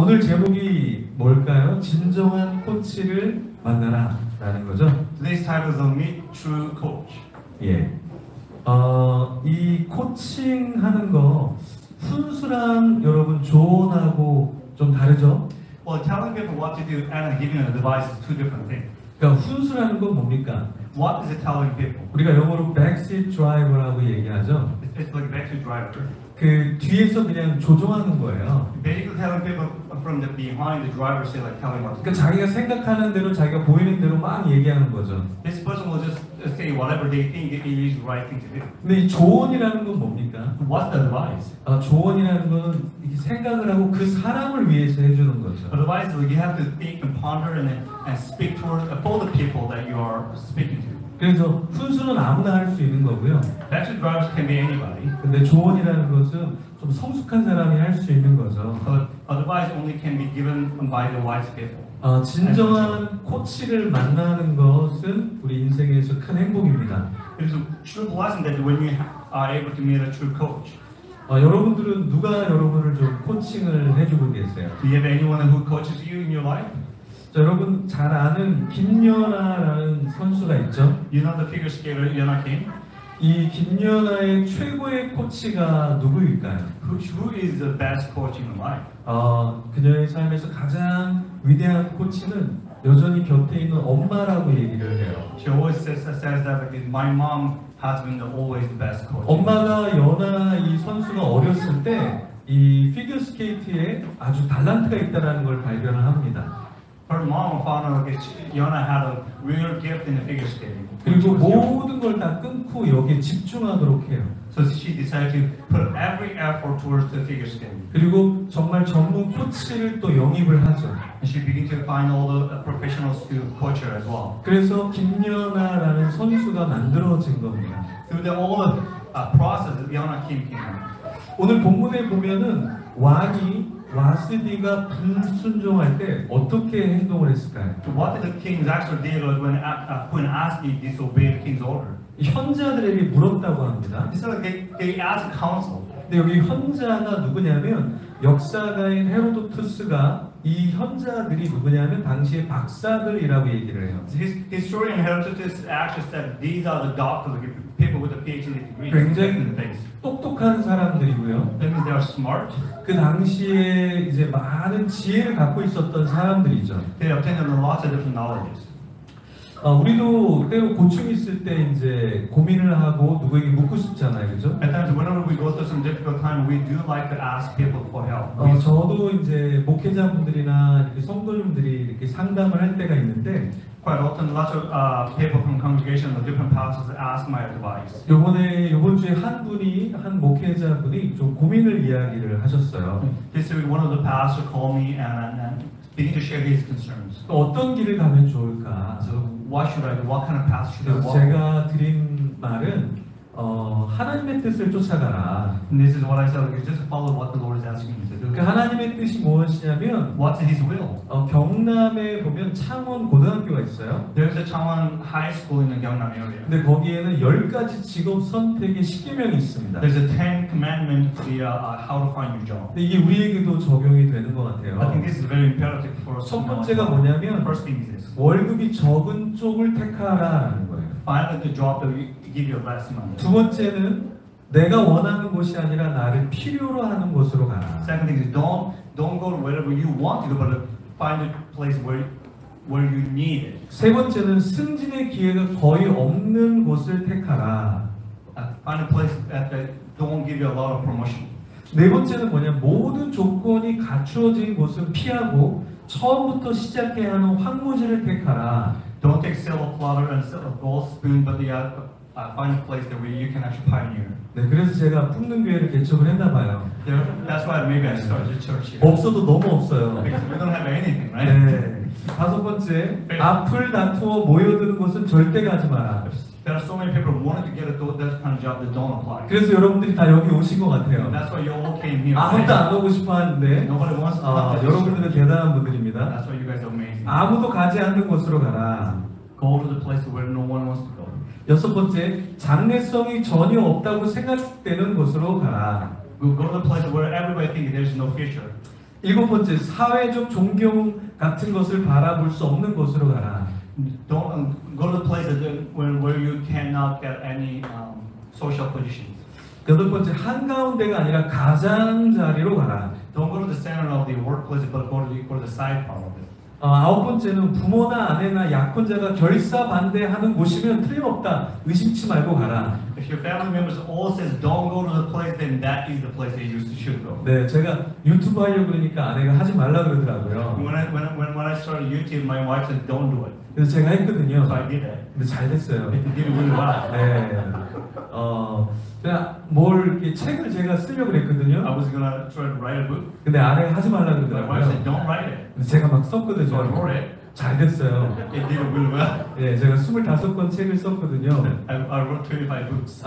오늘 제목이 뭘까요? 진정한 코치를 만나라 라는 거죠. Today's title is on Meet True Coach. 예. 이 코칭하는 거 훈수랑 여러분 조언하고 좀 다르죠? Well, telling people what to do and giving a advice is two different things. 그러니까 훈수라는 건 뭡니까? What is it telling people? 우리가 영어로 backseat driver라고 얘기하죠. It's like backseat driver. 그 뒤에서 그냥 조종하는 거예요. Basically telling people from the behind the driver seat, like telling what to 그러니까 do. 자기가 생각하는 대로 자기가 보이는 대로 막 얘기하는 거죠. This person will just say whatever they think it is the right thing to do. 근데 이 조언이라는 건 뭡니까? What's the advice? 조언이라는 건 이렇게 생각을 하고 그 사람을 위해서 해주는 거죠. Advice is you have to think and ponder and speak towards for the people that you are speaking to. 그래서 훈수는 아무나 할 수 있는 거고요. Backseat drivers can be anybody. 근데 조언이라는 것은 좀 성숙한 사람이 할 수 있는 거죠. But advice only can be given by the wise people. 진정한 코치를 만나는 것은 우리 인생에서 큰 행복입니다. It is a true blessing that when you are able to meet a true coach. 여러분들은 누가 여러분을 좀 코칭을 해주고 계세요? Do you have anyone who coaches you in your life? 자, 여러분 잘 아는 김연아라는 선수가 있죠? You know the figure skater Yona Kim? 이 김연아의 최고의 코치가 누구일까요? Who is the best coach in your life? 그녀의 삶에서 가장 위대한 코치는 여전히 곁에 있는 엄마라고 얘기를 해요. She always says that my mom has been always the best coach. 엄마가 연아 이 선수가 어렸을 때 이 피겨 스케이트에 아주 달란트가 있다라는 걸 발견을 합니다. Her mom found out that Yona had a real gift in the figure skating. 그리고 모든 걸 다 끊고 여기에 집중하도록 해요. So she decided to put every effort towards the figure skating. 그리고 정말 전문 코치를 또 영입을 하죠. And she began to find all the professionals to coach her as well. 그래서 김연아라는 선수가 만들어진 겁니다. Through the all the process, Yona Kim came out. 오늘 본문에 보면은 왕이 와스디가 불순종할 때 어떻게 행동을 했을까요? What did the kings actually did when Asti disobeyed the king's order? 현자들에게 물었다고 합니다. It's like they asked counsel. 근데 여기 현자가 누구냐면 역사가인 헤로도투스가 이 현자들이 누구냐면 당시의 박사들이라고 얘기를 해요. Historian Herodotus actually said these are the doctors, people with a PhD degree. 굉장히 똑똑한 사람들이고요. That means they are smart. 그 당시에 이제 많은 지혜를 갖고 있었던 사람들이죠. They obtained lots of different knowledges. 우리도 때로 고충이 있을 때 이제 고민을 하고 누구에게 묻고 싶잖아요, 그죠? At times, whenever we go through some difficult time, we do like to ask people for help. 저도 이제 목회자분들이나 이렇게 성도님들이 이렇게 상담을 할 때가 있는데, Quite often, lots of people from congregation or different pastors ask my advice. 이번 주에 한 목회자분이 좀 고민을 이야기를 하셨어요. This week, one of the pastors called me and began to share his concerns. 또 어떤 길을 가면 좋을까? So, what should I do? What kind of path should I 그래서 walk? 제가 드린 말은 하나님의 뜻을 쫓아가라. And this is what I said. Just follow what the Lord is asking you to do. 그 하나님의 뜻이 무엇이냐면 What's His will? 경남에 보면 창원 고등학교가 있어요. There's a Changwon High School in the Gyeongnam area. 근데 거기에는 10가지 직업 선택의 10계명이 있습니다. There's a 10 commandments for how to find your job. 근데 이게 우리에게도 적용이 되는 것 같아요. I think this is very imperative for us. 첫 번째가 뭐냐면 First thing is this. 월급이 적은 쪽을 택하라는 거예요. Find the job that will give you less money. 두 번째는 내가 원하는 곳이 아니라 나를 필요로 하는 곳으로 가라. Second thing is don't go to wherever you want to go, but find a place where you need it. 세 번째는 승진의 기회가 거의 없는 곳을 택하라. Find a place that don't give you a lot of promotion. 네 번째는 뭐냐, 모든 조건이 갖추어진 곳은 피하고 처음부터 시작해야 하는 황무지를 택하라. Don't take silver platter and silver gold spoon, but find a place that where you can actually pioneer. 네, 그래서 제가 품는 교회를 개척을 했나 봐요. That's why maybe I started a church here. 없어도 너무 없어요. Because we don't have anything, right? 네. 다섯 번째, 앞을 다투어 모여드는 곳은 절대 가지 마라. There are so many people who wanted to get that kind of job that don't apply. 그래서 여러분들이 다 여기 오신 것 같아요. That's why you all came here. 아무도 안 오고 싶어 하는데 Nobody wants to come to this 여러분들은 church. 대단한 분들입니다. That's why you guys are amazing. 아무도 가지 않는 곳으로 가라. Go to the place where no one wants to go. 여섯 번째, 장래성이 전혀 없다고 생각되는 곳으로 가라. Go to the place where everybody thinks there's no future. 일곱 번째, 사회적 존경 같은 것을 바라볼 수 없는 곳으로 가라. Don't go to the places where you cannot get any social positions. 여덟 번째, 한가운데가 아니라 가장자리로 가라. Don't go to the center of the workplace, but go to the side part of it. 아홉 번째는 부모나 아내나 약혼자가 결사 반대하는 곳이면 틀림없다. 의심치 말고 가라. If your family members all says don't go to the place, then that is the place that you should go. 네, 제가 유튜브 하려고 그러니까 아내가 하지 말라 그러더라고요. When I started YouTube, my wife said don't do it. 그래서 제가 했거든요. So I did it. 근데 잘 됐어요. It did really well. 네. 그냥 뭘 이렇게 책을 제가 쓰려고 I 그랬거든요. was gonna try to write a book. 근데 아내가 하지 말라 My wife said 그러더라고요. don't write it. 근데 제가 막 So I 썼거든요. wrote it. 잘 됐어요. It did really well. 예, 제가 25권 책을 썼거든요. I wrote 25 books.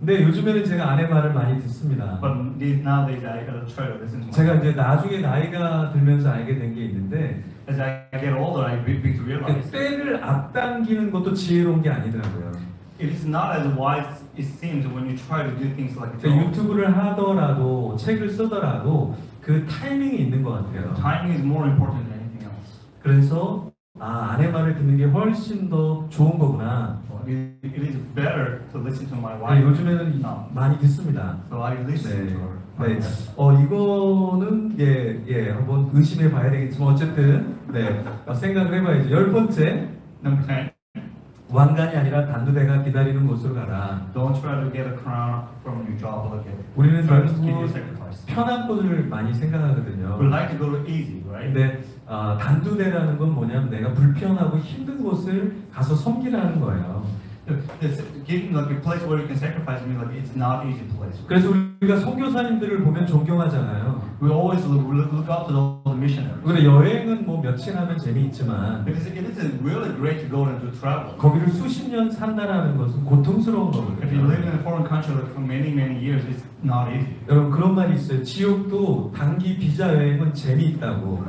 근데 요즘에는 제가 아내 말을 많이 듣습니다. But nowadays I gotta try to listen to my 제가 이제 나중에 나이가 들면서 알게 된 게 있는데 As I get older, I begin to realize 때를 앞당기는 것도 지혜로운 게 아니더라고요. it is not as wise it seems when you try to do things like 그러니까 that. 유튜브를 하더라도 책을 쓰더라도 그 타이밍이 있는 것 같아요. Timing is more important than anything else. 그래서 아내 말을 듣는 게 훨씬 더 좋은 거구나. It is better to listen to my 네, wife. 요즘에는 No. 많이 듣습니다. So I listen 네. to her. 네. 이거는 한번 의심해 봐야 되겠지만 어쨌든 생각을 해봐야죠. 열 번째, Number 10. 왕관이 아니라 단두대가 기다리는 곳으로 가라. Don't try to get a crown from your job like it. 우리는 Try to keep 결국 your sacrifice. 편한 곳을 많이 생각하거든요. We like to go to easy, right? 근데 단두대라는 건 뭐냐면 내가 불편하고 힘든 곳을 가서 섬기라는 거예요. It's giving like a place where you can sacrifice means like it's not easy place. 그래서 우리가 선교사님들을 보면 존경하잖아요. We always look up to the missionaries. 그래 여행은 뭐 며칠 하면 재미있지만 Because it is really great to go and to travel. 거기를 수십 년 산다라는 것은 고통스러운 If you live 거거든요. in a foreign country like for many years, it's not easy. 여러분 그런 말이 있어요. 지옥도 단기 비자 여행은 재미있다고.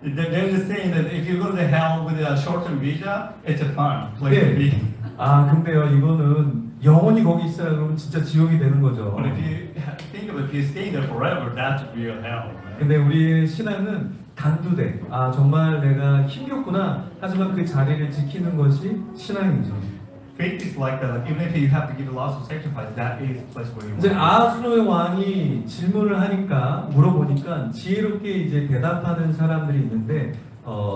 They're just saying that if you go to the hell with a short-term visa, it's a fun place to be. 근데요 이거는 영원히 거기 있어야 그러면 진짜 지옥이 되는 거죠. But if you think of it, if you stay there forever, that's real hell. Right? 근데 우리의 신앙은 단두대. 정말 내가 힘겹구나. 하지만 그 자리를 지키는 것이 신앙이죠. Faith is like that. Like, even if you have to give a lot of sacrifice, that is the place where you 이제 want. 아하수로의 왕이 질문을 하니까 물어보니까 지혜롭게 이제 대답하는 사람들이 있는데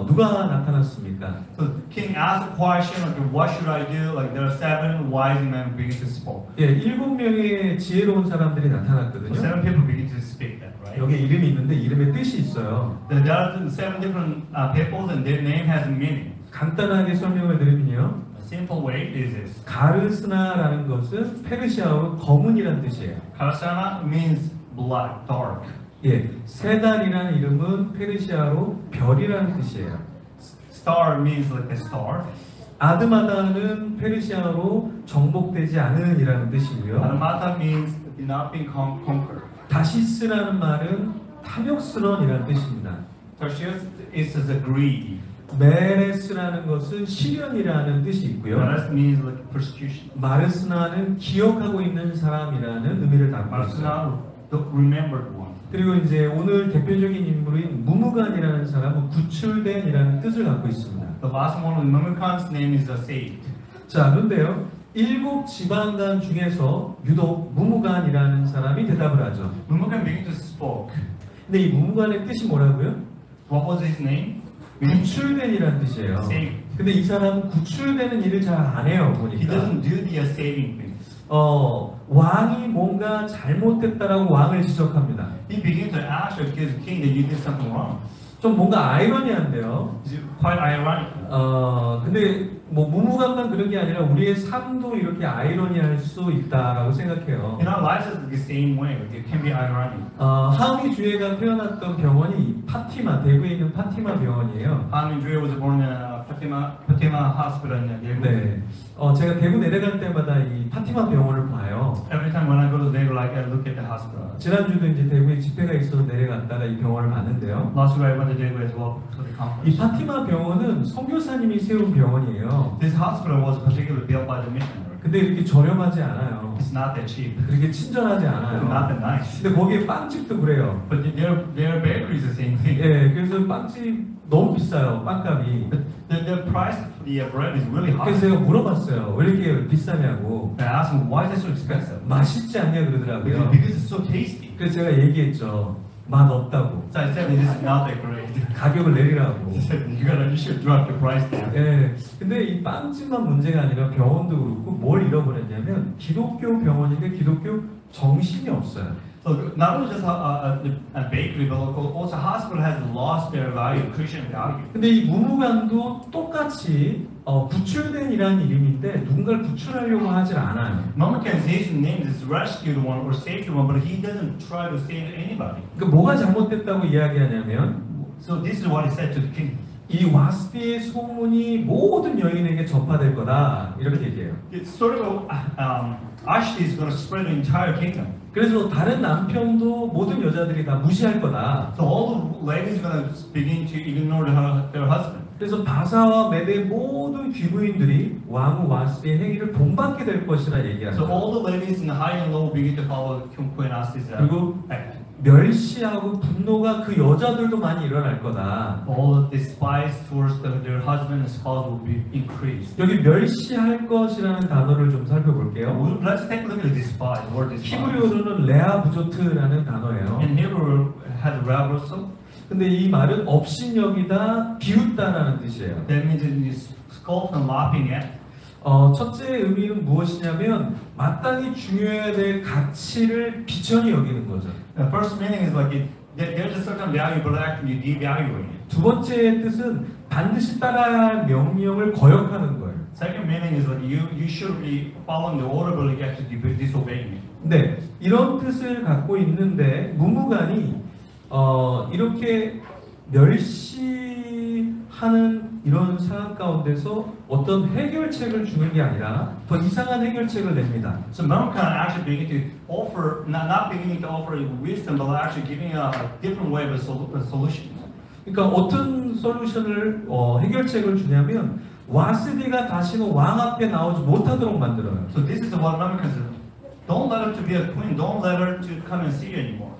누가 나타났습니까? So the king asked a question like, "What should I do?" Like there are 7 wise men begin to speak. 예, 7명의 지혜로운 사람들이 So 나타났거든요. 7 people begin to speak that, right? 여기 이름이 있는데 이름에 뜻이 있어요. There are 7 different peoples, and their name has a meaning. 간단하게 설명을 드리면요. A simple way is this: 가르스나라는 것은 페르시아어로 검은이라는 뜻이에요. Karasana means black, dark. 예, 세달이라는 이름은 페르시아로 별이라는 뜻이에요. Star means like a star. 아드마다는 페르시아어로 정복되지 않은이라는 뜻이고요. Adamata means not being conquered. 다시스라는 말은 탐욕스러운이라는 뜻입니다. Tertius is a greedy. 메레스라는 것은 시련이라는 뜻이 있고요. Maras means like persecution. 마르스나는 기억하고 있는 사람이라는 의미를 담고 있어요. Marasana, the remembered one. 그리고 이제 오늘 대표적인 인물인 무무간이라는 사람은 구출된이라는 뜻을 갖고 있습니다. The last one, Mamukan's name is saved. 자, 그런데요. 7 지방간 중에서 유독 무무간이라는 사람이 대답을 하죠. Mamukan began to speak. 근데 이 무무간의 뜻이 뭐라고요? What was his name? 구출된이라는 뜻이에요. Saved. 근데 이 사람은 구출되는 일을 잘 안 해요, He 보니까. doesn't do the saving thing. 왕이 뭔가 잘못됐다라고 왕을 지적합니다. He began to ask the king that you did something wrong. 좀 뭔가 아이러니한데요. It's quite ironic. 근데 뭐 무무간만 그런 게 아니라 우리의 삶도 이렇게 아이러니할 수 있다라고 생각해요. In our lives, it's the same way. Like, it can be ironic. 하은이 주애가 태어났던 병원이 파티마, 대구에 있는 파티마 병원이에요. Han Jue was born in Fatima Hospital in Daegu. 네. 제가 대구 내려갈 때마다 이 파티마 병원을 봐요. Every time when I go to Daegu, like I look at the hospital. 지난주도 이제 대구에 집회가 있어서 내려갔다가 이 병원을 봤는데요. Last week I went to Daegu as well to the 이 conference. 파티마 병원은 선교사님이 세운 병원이에요. This hospital was particularly built by the missionary. 근데 이렇게 저렴하지 않아요. It's not that cheap. 그렇게 친절하지 Not 않아요. that nice. 근데 거기에 빵집도 그래요. But their bakery is the same thing. 예, 그래서 빵집 너무 비싸요, 빵값이. The price of the bread is really high. 그래서 제가 물어봤어요. 왜 이렇게 비싸냐고. I asked him, why is it so expensive? 맛있지 않냐 그러더라고요. Because it's so tasty. 그래서 제가 얘기했죠. 맛 없다고. So I said, this is not that great. 가격을 내리라고. He said, you should drop the price down. 예, 근데 이 빵집만 문제가 아니라 병원도 그렇고 뭘 잃어버렸냐면 기독교 병원인데 기독교 정신이 없어요. So not only just a bakery, but also hospital has lost their value, Christian value. 근데 이 무무관도 똑같이 구출된 이라는 이름인데 누군가를 구출하려고 하질 않아요. Mama can say his name is rescued one or saved one, but he doesn't try to save anybody. 그러니까 뭐가 잘못됐다고 이야기하냐면 So this is what he said to the king. 이 와스디의 소문이 모든 여인에게 전파될 거다 이렇게 얘기해요. It's sort of Ashti is going to spread the entire kingdom. 그래서 다른 남편도 모든 여자들이 다 무시할 거다. So all the ladies are going to begin to ignore their husband. 그래서 바사와 메대 모든 귀부인들이 왕후 와스디의 행위를 본받게 될 것이라 So 얘기하죠. all the ladies in the high and low begin to follow Queen Ashti's 그리고 act. 멸시하고 분노가 그 여자들도 많이 일어날 거다. All of the spies towards their husband and spouse will be increased. 여기 멸시할 것이라는 단어를 좀 살펴볼게요. Let's take a look at the despise. Word despise. 히브리어로는 레아부조트라는 단어예요. In Hebrew, it has rabbosum. 근데 이 말은 업신여기다 비웃다라는 뜻이에요. That means it is scoff and laughing at. 첫째 의미는 무엇이냐면 마땅히 중요해야 될 가치를 비천히 여기는 거죠. The first meaning is like there's a certain value, but actually devaluing it. 두 번째 뜻은 반드시 따라야 할 명령을 거역하는 거예요. Second meaning is like you should be following the order, but you actually disobeying it. 네, 이런 뜻을 갖고 있는데 무무관이 이렇게 멸시하는 이런 상황 가운데서 어떤 해결책을 주는 게 아니라 더 이상한 해결책을 냅니다. So Memucan actually beginning to offer, not beginning to offer wisdom, but actually giving a different way of a solution. 그러니까 어떤 솔루션을 해결책을 주냐면 와스디가 다시는 왕 앞에 나오지 못하도록 만들어요. So this is what Memucan said. Don't let her to be a queen. Don't let her to come and see you anymore.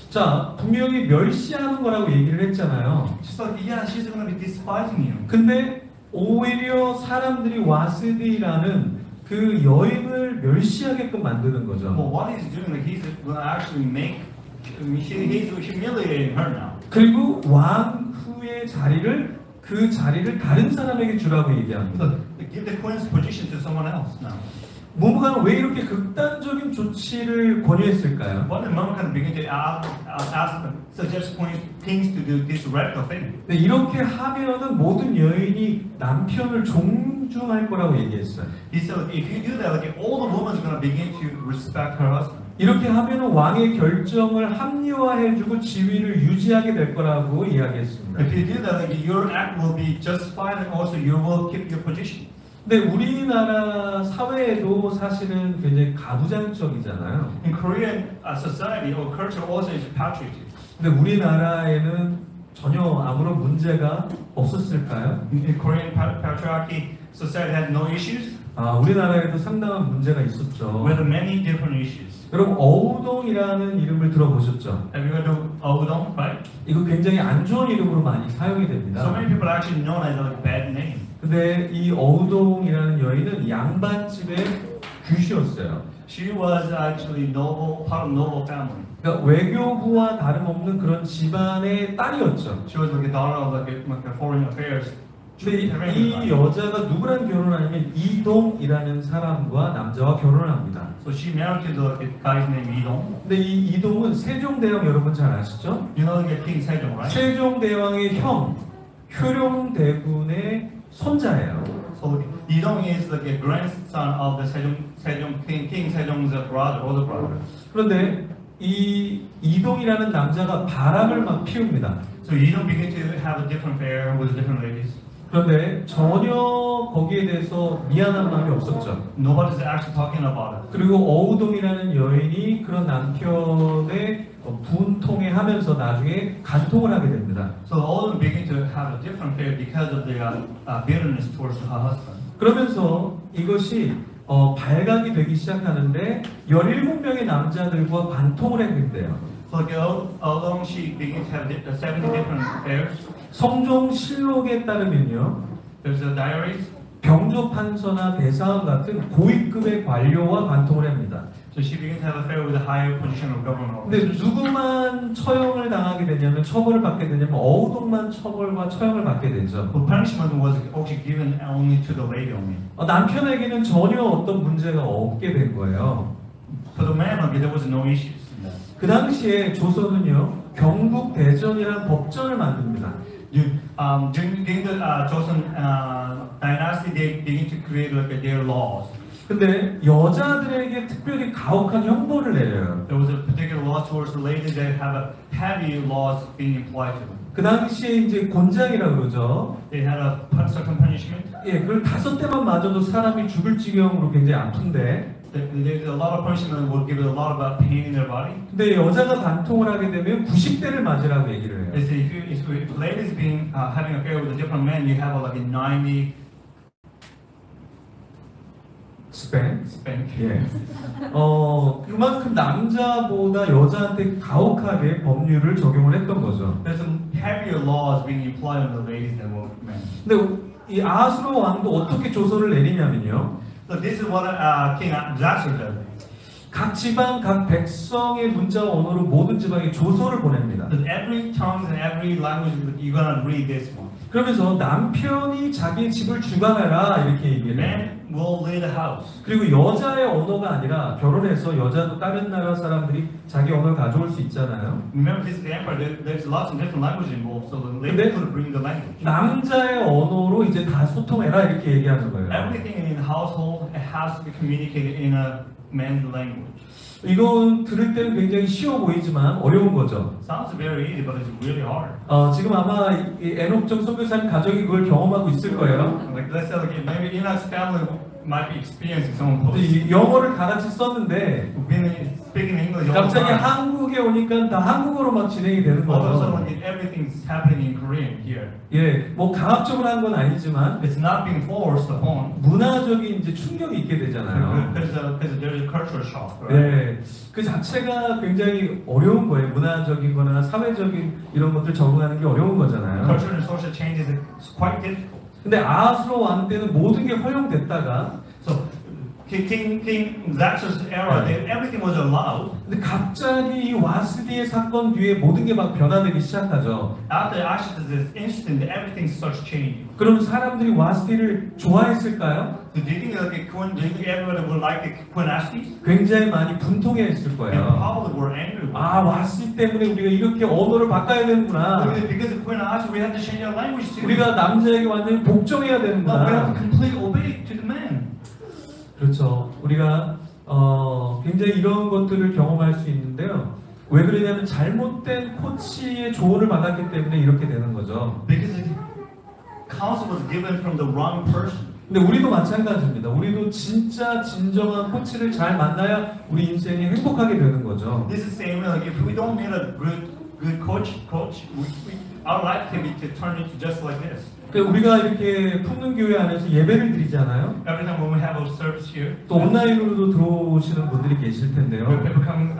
자, 분명히 멸시하는 거라고 얘기를 했잖아요. She's like, yeah, she's going to be despising you. 근데 오히려 사람들이 와스디라는 그 여인을 멸시하게끔 만드는 거죠. Well, what he's doing, like he's going to actually make, he's humiliating her now. 그리고 왕후의 자리를 그 자리를 다른 사람에게 주라고 얘기합니다. So give the queen's position to someone else now. 무무관은 왜 이렇게 극단적인 조치를 권유했을까요? What did Memucan begin to suggest kings to do this radical thing? 네, 이렇게 하면은 모든 여인이 남편을 존중할 거라고 얘기했어요. He said, if you do that, like all the women are going to begin to respect her husband. 이렇게 하면은 왕의 결정을 합리화해주고 지위를 유지하게 될 거라고 이야기했습니다. If you do that, like your act will be justified, and also you will keep your position. 근데 우리나라 사회에도 사실은 굉장히 가부장적이잖아요. In Korean society or culture also is patriotic. 근데 우리나라에는 전혀 아무런 문제가 없었을까요? In Korean patriarchy, society had no issues. 우리나라에도 상당한 문제가 있었죠. With many different issues. 여러분 어우동이라는 이름을 들어보셨죠? Have you heard of Odong, right? 이거 굉장히 안 좋은 이름으로 많이 사용이 됩니다. So many people actually known as a bad name. 근데 이 어우동이라는 여인은 양반집의 귀시였어요. She was actually noble, part of noble family. 그러니까 외교부와 다름없는 그런 집안의 딸이었죠. She was like a daughter of like a foreign affairs. 근데 이 여자가 누구랑 결혼하냐면 이동이라는 사람과 남자와 결혼을 합니다. So she married to the guy's name Idong. 근데 이 이동은 세종대왕 여러분 잘 아시죠? You know the king Sejong, right? 세종대왕의 형 효령대군의 손자예요. So Idong is like a grandson of the Sejong king Sejong's brother, older brother. 그런데 이 이동이라는 남자가 바람을 막 피웁니다. So Idong began to have a different affair with different ladies. 그런데 전혀 거기에 대해서 미안한 마음이 없었죠. Nobody's actually talking about it. 그리고 어우동이라는 여인이 그런 남편의 분통해 하면서 나중에 간통을 하게 됩니다. So all of them begin to have a different affair because of their bitterness towards her husband. 그러면서 이것이 발각이 되기 시작하는데 17명의 남자들과 관통을 했는데요. So like although she began to have 70 different affairs, 성종실록에 따르면요. there's a diaries. 병조판서나 대사원 같은 고위급의 관료와 관통을 합니다. So she began to have affair with a higher position of government 근데 officers. 누구만 처형을 당하게 되냐면 처벌을 받게 되냐면 어우동만 처벌과 처형을 받게 되죠. The punishment was actually given only to the lady only. 남편에게는 전혀 어떤 문제가 없게 된 거예요. For the man, there was no issues in that. 그 당시에 조선은요 경국대전이라는 법전을 만듭니다. During the Joseon dynasty, they began to create like their laws. 근데 여자들에게 특별히 가혹한 형벌을 내려요. There was a particular law towards the ladies that have a heavy laws being applied to them. 그 당시에 이제 곤장이라고 그러죠. They had a certain punishment. 예, 그걸 5대만 맞아도 사람이 죽을 지경으로 굉장히 아픈데. There's a lot of punishment that will give it a lot of pain in their body. 근데 여자가 관통을 하게 되면 90대를 맞으라고 얘기를 해요. They say if ladies being having affair with a different man, you have like a 90 스팽. spank. 예. 그만큼 남자보다 여자한테 가혹하게 법률을 적용을 했던 거죠. There's some heavier laws being applied on the ladies than on men. 근데 이 아수르 왕도 어떻게 조서를 내리냐면요. So this is what King Xerxes does. 각 지방, 각 백성의 문자와 언어로 모든 지방에 조서를 보냅니다. That every tongue and every language you're gonna read this one. 그러면서 남편이 자기의 집을 주관하라 이렇게 얘기를 해요. Men will lead the house. 그리고 여자의 언어가 아니라 결혼해서 여자도 다른 나라 사람들이 자기 언어를 가져올 수 있잖아요. Remember this is the empire. There's lots of different languages involved, so the lady could bring the language. 남자의 언어로 이제 다 소통해라 이렇게 얘기하는 거예요. Everything in the household has to be communicated in a man's language. 이건 들을 때는 굉장히 쉬워 보이지만 어려운 거죠. Sounds very easy, but it's really hard. 지금 아마 이 애녹정 선교사님 가족이 그걸 경험하고 있을 거예요. Like let's say, like maybe Enoch's family might be experiencing some of 근데 those. 이 영어를 다 같이 썼는데 We've been speaking English all the 갑자기 time. 한국에 오니까 다 한국어로 막 진행이 되는 All of a 거죠. sudden, like, everything's happening in Korean here. 예, 뭐 강압적으로 한 건 아니지만 It's not being forced upon. 문화적인 이제 충격이 있게 되잖아요. Because there's a cultural shock, right? 네, 그 자체가 굉장히 어려운 거예요. 문화적이거나 사회적인 이런 것들 적응하는 게 어려운 거잖아요. Cultural and social changes is quite difficult. 근데 아하스로 왕 때는 모든 게 허용됐다가 So King Xerxes' era, everything was allowed. 근데 갑자기 이 와스디의 사건 뒤에 모든 게 막 변화되기 시작하죠. After Xerxes' instant, everything starts changing. 그럼 사람들이 와스디를 좋아했을까요? So do you think like do you think everybody would like the Queen Astis? 굉장히 많이 분통해했을 They 거예요. probably were angry with 아, 와스디 때문에 우리가 이렇게 언어를 바꿔야 되는구나. Because of Queen Astis, we have to change our language too. 우리가 남자에게 완전히 복종해야 We have 되는구나. to completely obey to the man. 그렇죠. 우리가 굉장히 이런 것들을 경험할 수 있는데요. 왜 그러냐면 잘못된 코치의 조언을 받았기 때문에 이렇게 되는 거죠. Because the counsel was given from the wrong person. 근데 우리도 마찬가지입니다. 우리도 진짜 진정한 코치를 잘 만나야 우리 인생이 행복하게 되는 거죠. This is the same way. Like if we don't meet a good coach, our life can be turned into just like this. 그러니까 우리가 이렇게 풍능교회 안에서 예배를 드리잖아요. Every time when we have our service here, 또 온라인으로도 들어오시는 분들이 계실 텐데요. people come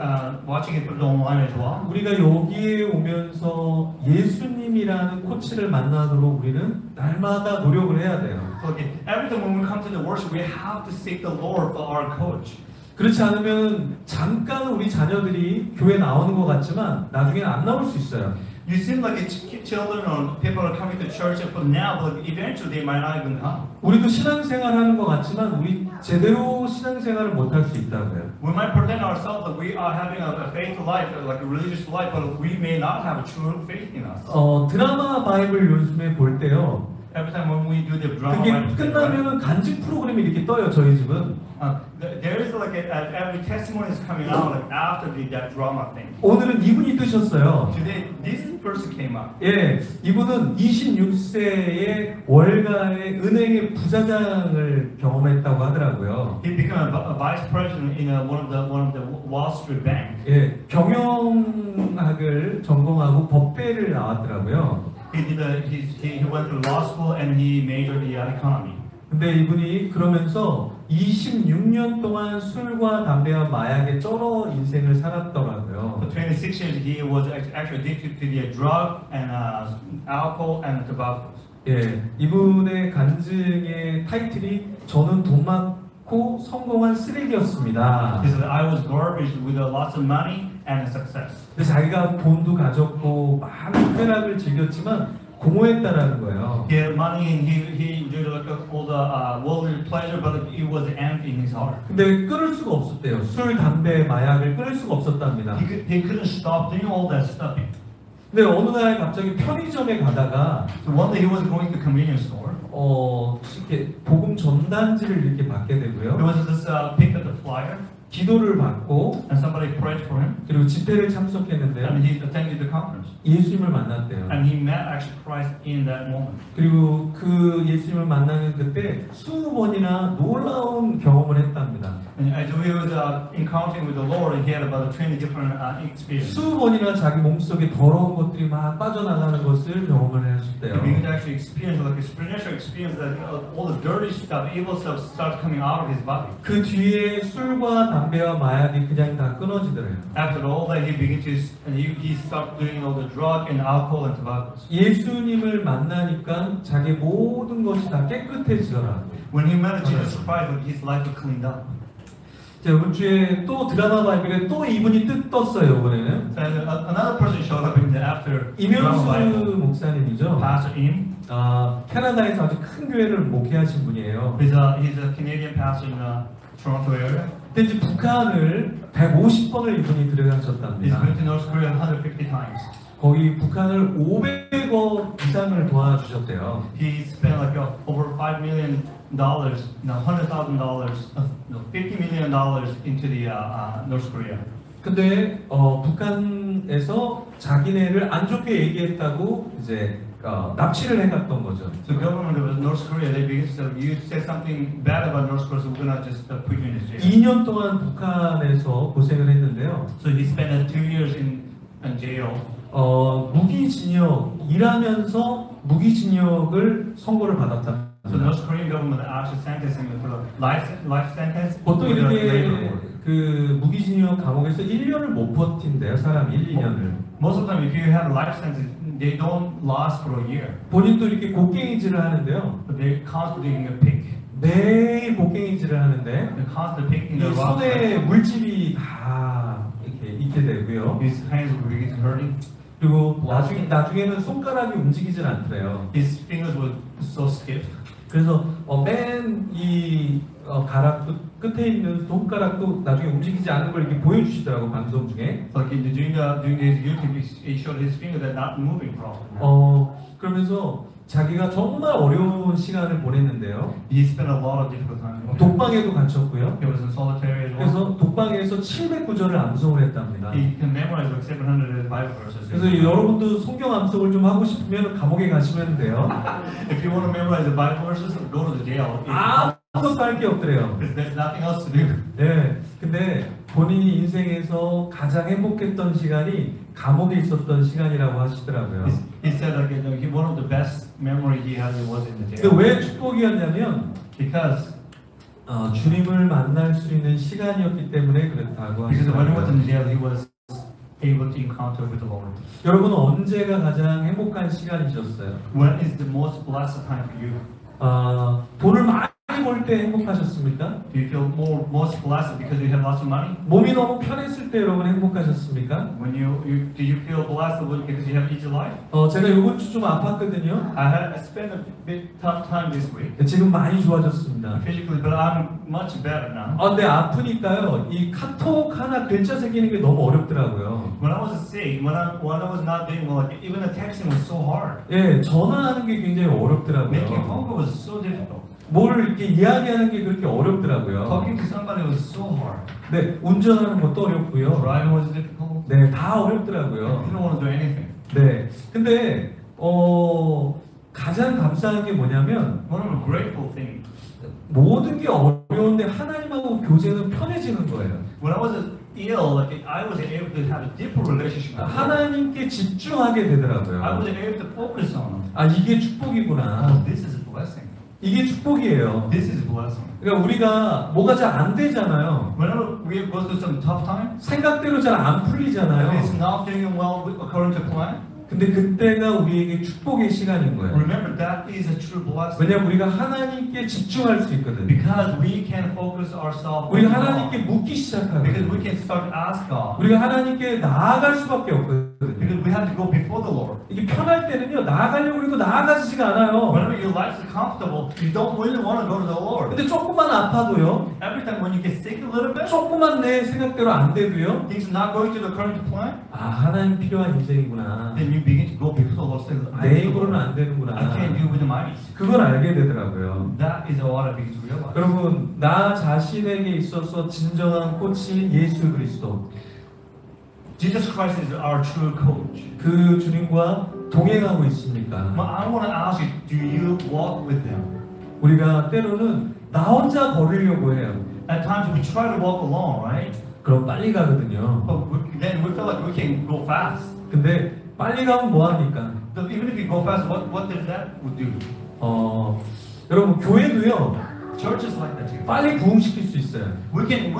watching it online as well. 우리가 여기에 오면서 예수님이라는 코치를 만나도록 우리는 날마다 노력을 해야 돼요. So every time when we come to the worship, we have to seek the Lord for our coach. 그렇지 않으면 잠깐 우리 자녀들이 교회 나오는 것 같지만 나중에 안 나올 수 있어요. You seem like children or people are coming to church for now, but eventually they might not even come. 우리도 신앙생활하는 것 같지만 우리 제대로 신앙생활을 못 할 수 있다고요. We might pretend ourselves that we are having a faith life, like a religious life, but we may not have a true faith in us. 드라마 바이블 요즘에 볼 때요. Every time when we do the drama, 그게 끝나면은 간증 프로그램이 이렇게 떠요. 저희 집은. there is like every testimony is coming out like after that drama thing. 오늘은 이분이 뜨셨어요. Today, this person came up. 예, 이분은 26세의 월가의 은행의 부사장을 경험했다고 하더라고요. He became a vice president in one of the Wall Street bank. 예, 경영학을 전공하고 법대를 나왔더라고요. He went to law school and he majored in economy. 근데 이분이 그러면서 26년 동안 술과 담배와 마약에 쩔어 인생을 살았더라고요. For 26 years, he was actually addicted to the drug and alcohol and tobacco. 예, 이분의 간증의 타이틀이 저는 돈 많고 성공한 쓰레기였습니다. He said, I was garbage with lots of money and success. 근데 자기가 돈도 가졌고 많은 쾌락을 즐겼지만 공허했다라는 거예요. He had money and he enjoyed like all the worldly pleasure, but it was empty in his heart. 근데 끊을 수가 없었대요. 술, 담배, 마약을 끊을 수가 없었답니다. He couldn't stop doing all that stuff. 근데 어느 날 갑자기 편의점에 가다가 So one day he was going to convenience store. 이렇게 복음 전단지를 이렇게 받게 There 되고요. was this pick up the flyer, 기도를 받고 and somebody prayed for him, 그리고 집회를 and 참석했는데요. he attended the conference. 예수님을 만났대요. And he met actually Christ in that moment. 그리고 그 예수님을 만나는 그때 수십 번이나 놀라운 경험을 했답니다. And as he was encountering with the Lord, he had about 20 different experiences. 수십 번이나 자기 몸속에 더러운 것들이 막 빠져나가는 것을 경험을 He 하셨대요. began to actually experience like a supernatural experience that all the dirty stuff, evil stuff starts coming out of his body. 그 뒤에 술과 담배와 마약이 그냥 다 끊어지더래요. After all that, he began to and he stopped doing all the drug and alcohol and tobacco. 예수님을 만나니까 자기 모든 것이 다 깨끗해지더라고요. When he met Jesus Christ, his life was cleaned up. 자, 이번 주에 또 드라마 바이블에 또 이분이 떴어요. 이번에는 And another person showed up in the after drama 이명수 Bible. 목사님이죠. Pastor Im. 캐나다에서 아주 큰 교회를 목회하신 분이에요. He's a Canadian pastor in the Toronto area. 근데 이제 북한을 150번을 이분이 He's 들어가셨답니다. been to North Korea 150 times. 거기 북한을 500억 이상을 도와주셨대요. He spent like over $5 million, no, $100,000, no, $50 million into the North Korea. 근데 북한에서 자기네를 안 좋게 얘기했다고 이제 납치를 해갔던 거죠. So the government of North Korea, they began to say, you said something bad about North Korea, so we're gonna just put you in jail. 2년 동안 북한에서 고생을 했는데요. So he spent 2 years in jail. 무기징역 일하면서 무기징역을 선고를 받았다. So the North Korean government actually sentenced him for life sentence. 보통 with a labor 이렇게 award. 그 무기징역 감옥에서 1년을 못 버틴대요. 사람 1, 2년을. Most of the time, if you have a life sentence, they don't last for a year. 본인도 이렇게 곡괭이질을 하는데요. But they're constantly doing a pick. 매일 곡괭이질을 하는데 They're constantly picking the 이 rocks. 손에 물집이 다 이렇게 있게 되고요. His hands will begin to hurting. 그리고 나중에는 손가락이 움직이질 않더래요. His fingers were so stiff. 그래서 맨 이 가락 끝에 있는 손가락도 나중에 움직이지 않는 걸 이렇게 보여주시더라고 방송 중에. So like during his YouTube, he showed his fingers that not moving properly. 그러면서 자기가 정말 어려운 시간을 보냈는데요. He spent a lot of difficult time. 독방에도 갇혔고요. He was in solitary as well. 그래서 독방에서 700구절을 암송을 했답니다. He can memorize like 700 Bible verses. 그래서 여러분도 성경 암송을 좀 하고 싶으면 감옥에 가시면 돼요. If you want to memorize the Bible verses, go to the jail. 아무것도 할 게 없더래요. Because there's nothing else to do. 네, 근데 본인이 인생에서 가장 행복했던 시간이 감옥에 있었던 시간이라고 하시더라고요. He said like one of the best memory he had was in the 근데 jail. 왜 축복이었냐면 Because 주님을 만날 수 있는 시간이었기 때문에 그렇다고 when he was in 하시더라고요. jail, he was able to encounter with the Lord. 여러분은 언제가 가장 행복한 시간이셨어요? When is the most blessed time for you? 돈을 많이 벌 때 행복하셨습니까? Do you feel most blessed because you have lots of money? 몸이 너무 편했을 때 여러분 행복하셨습니까? When do you feel blessed because you have easy life? 제가 이번 주 좀 아팠거든요. I spent a bit tough time this week 지금 많이 좋아졌습니다. physically, but I'm much better now. 근데 아프니까요. 이 카톡 하나 글자 새기는 게 너무 어렵더라고요. When I was sick, when I was not doing well, like, even the texting was so hard. 예, 전화하는 게 굉장히 Making 어렵더라고요. phone call was so difficult. 뭘 이렇게 이야기하는 게 그렇게 어렵더라고요. Talking to somebody was so hard. 네, 운전하는 것도 어렵고요. Driving was difficult. 네, 다 I 어렵더라고요. didn't want to do anything. 네, 근데 가장 감사한 게 뭐냐면 One of the grateful things. 모든 게 어려운데 하나님하고 교제는 편해지는 거예요. When I was ill, like I was able to have a deeper relationship with God. 하나님께 집중하게 되더라고요. I was able to focus on Him. 이게 축복이구나. This is a blessing. 이게 축복이에요. This is a blessing. 그러니까 우리가 뭐가 잘 안 되잖아요. Whenever we go through some tough time, 생각대로 잘 안 if 풀리잖아요. it's not doing well according to plan, 근데 그때가 우리에게 축복의 시간인 거예요. remember that is a true blessing. 왜냐면 우리가 하나님께 집중할 수 있거든요. Because we can focus ourselves 우리가 on God. 하나님께 묻기 Because 시작하거든요. we can start to ask God. 우리가 하나님께 나아갈 수밖에 없거든요. Because we have to go before the Lord. 이게 편할 때는요, 나아가려고 해도 나아가지가 않아요. Whenever your life is comfortable, you don't really want to go to the Lord. 근데 조금만 아파도요, Every time when you get sick a little bit, 조금만 내 생각대로 안 돼도요, things are not going to the current plan, 아, 하나님 필요한 인생이구나. then you begin to go before the Lord, saying, 내 힘으로는 안 되는구나. I can't do it with my might. 그걸 알게 되더라고요. That is what I begin to realize. 여러분, 나 자신에게 있어서 진정한 코치인 예수 그리스도, Jesus Christ is our true coach. 그 주님과 동행하고 있습니까? But I want to ask you, do you walk with Him? 우리가 때로는 나 혼자 걸으려고 해요. At times we try to walk alone, right? 그럼 빨리 가거든요. But then we feel like we can go fast. 근데 빨리 가면 뭐 합니까? So even if you go fast, what does that do? 여러분 교회도요. Churches like that too. 빨리 부흥시킬 수 있어요. We can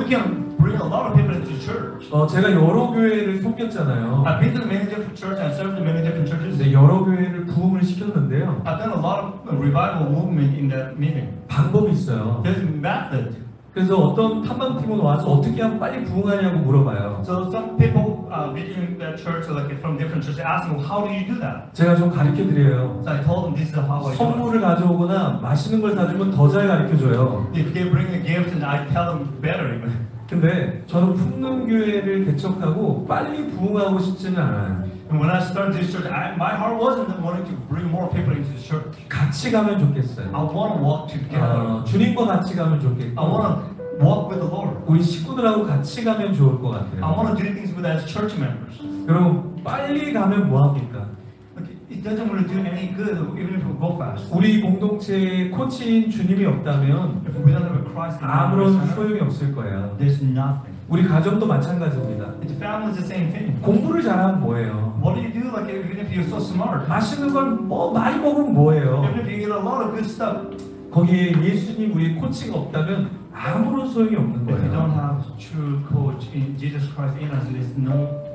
bring a lot of people into church. 제가 여러 교회를 섬겼잖아요. I've been to many different churches and served in many different churches. 근데 여러 교회를 부흥을 시켰는데요. I've done a lot of revival movement in that meeting. 방법이 있어요. There's a method. 그래서 어떤 탐방팀은 와서 어떻게 하면 빨리 부흥하냐고 물어봐요. So some people visiting that church, like from different churches, asking, well, how do you do that? 제가 좀 가르쳐 드려요. So I told them this is how I do it. 선물을 가져오거나 맛있는 걸 사주면 더 잘 가르쳐 줘요. If they bring a gift, and I tell them better even. 근데 저는 풍능교회를 개척하고 빨리 부흥하고 싶지는 않아요. And when I started this church, my heart wasn't wanting to bring more people into the church. 같이 가면 좋겠어요. I want to walk together. 주님과 같이 가면 I 좋겠고 want to walk with the Lord. 우리 식구들하고 같이 가면 좋을 것 I 같아요. want to do things with as church members. 여러분 빨리 가면 뭐 합니까? Like, it doesn't really do any good even if we go fast. 우리 공동체의 코치인 주님이 없다면 If we don't have a Christ in our 아무런 center, 소용이 없을 거예요. there's nothing. 우리 가정도 마찬가지입니다. The family is the same thing. 공부를 잘하면 뭐예요? What do you do? Like even if you're so smart, 맛있는 걸 뭐 많이 먹으면 뭐예요? even if you get a lot of good stuff, 거기에 예수님 우리 코치가 없다면 아무런 소용이 없는 if you don't 거예요. have true coach in Jesus Christ in us,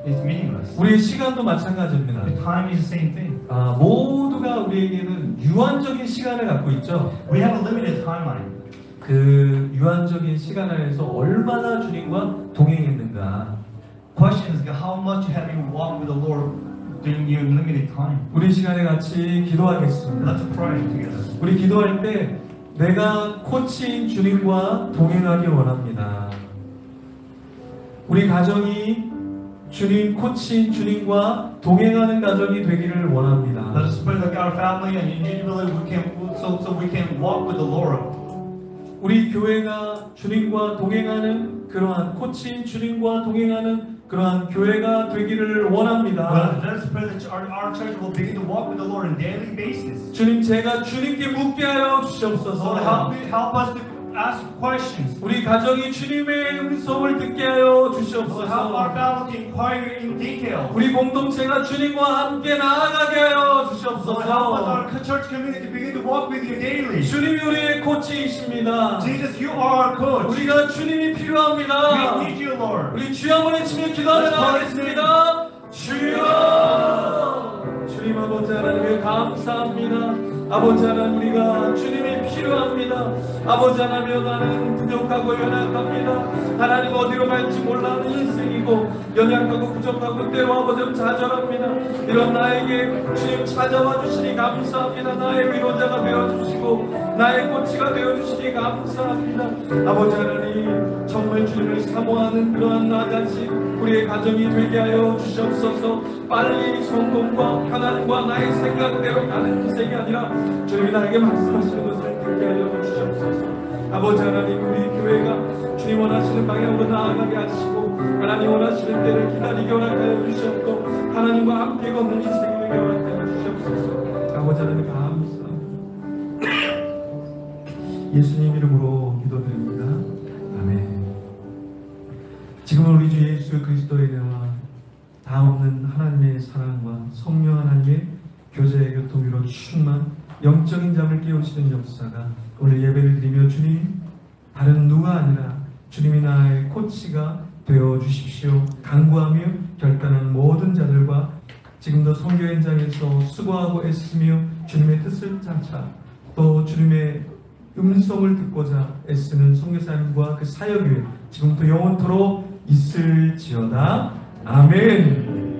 it's meaningless. 우리의 시간도 마찬가지입니다. The time is the same thing. 모두가 우리에게는 유한적인 시간을 갖고 있죠. We have a limited timeline. 그 유한적인 시간 안에서 얼마나 주님과 동행했는가. Question is how much have you walked with the Lord during your limited time? 우리 시간에 같이 기도하겠습니다. Let's pray together. 우리 기도할 때 내가 코치인 주님과 동행하기 원합니다. 우리 가정이 주님 코치인 주님과 동행하는 가정이 되기를 원합니다. Let us pray like our family and individually we can walk with the Lord. 우리 교회가 주님과 동행하는 그러한 코치인 주님과 동행하는 그러한 교회가 되기를 원합니다. Let us pray that our church will begin to walk with the Lord on a daily basis. 주님 제가 주님께 묻게 하여 Lord, 주시옵소서. help us to ask questions. 우리 가정이 주님의 음성을 듣게 하여 Lord, help our 주시옵소서. family to inquire in detail. 우리 공동체가 주님과 함께 나아가게 하여 Lord, help us 주시옵소서. our church community to begin to walk with you daily. 주님이 우리의 코치이십니다. Jesus, you are our coach. 우리가 주님이 필요합니다. We need you, Lord. 우리 주여 한번 외치며 기도하며 나가겠습니다. 주여! 주님 아버지 하나님을 감사합니다. 아버지 하나님 우리가 주님이 필요합니다. 아버지 하나님 나는 부족하고 연약합니다. 하나님 어디로 갈지 몰라하는 인생이고 연약하고 부족하고 때로 아버지 좌절합니다. 이런 나에게 주님 찾아와 주시니 감사합니다. 나의 위로자가 되어주시고 나의 코치가 되어주시니 감사합니다. 아버지 하나님 정말 주님을 사모하는 그러한 나같이 우리의 가정이 되게 하여 주시옵소서. 빨리 성공과 편안과 나의 생각대로 가는 인생이 아니라 주님이 나에게 말씀하시는 것을 듣게 하여 주시옵소서. 아버지 하나님 우리 교회가 주님 원하시는 방향으로 나아가게 하시고 하나님 원하시는 때를 기다리게 허락하여 주시옵고 하나님과 함께 걷는 인생이 되게 허락하여 주시옵소서. 아버지 하나님 감사합니다. 예수님 이름으로 기도드립니다. 아멘. 지금은 우리 주 예수 그리스도의 은혜와 다없는 하나님의 사랑과 성령 하나님의 교제의 교통으로 충만 영적인 잠을 깨우시는 역사가 오늘 예배를 드리며 주님 다른 누가 아니라 주님이 나의 코치가 되어 주십시오. 간구하며 결단하는 모든 자들과 지금도 선교 현장에서 수고하고 애쓰며 주님의 뜻을 쫓아 또 주님의 음성을 듣고자 애쓰는 선교사님과 그 사역 위에 지금부터 영원토록 있을지어다. 아멘.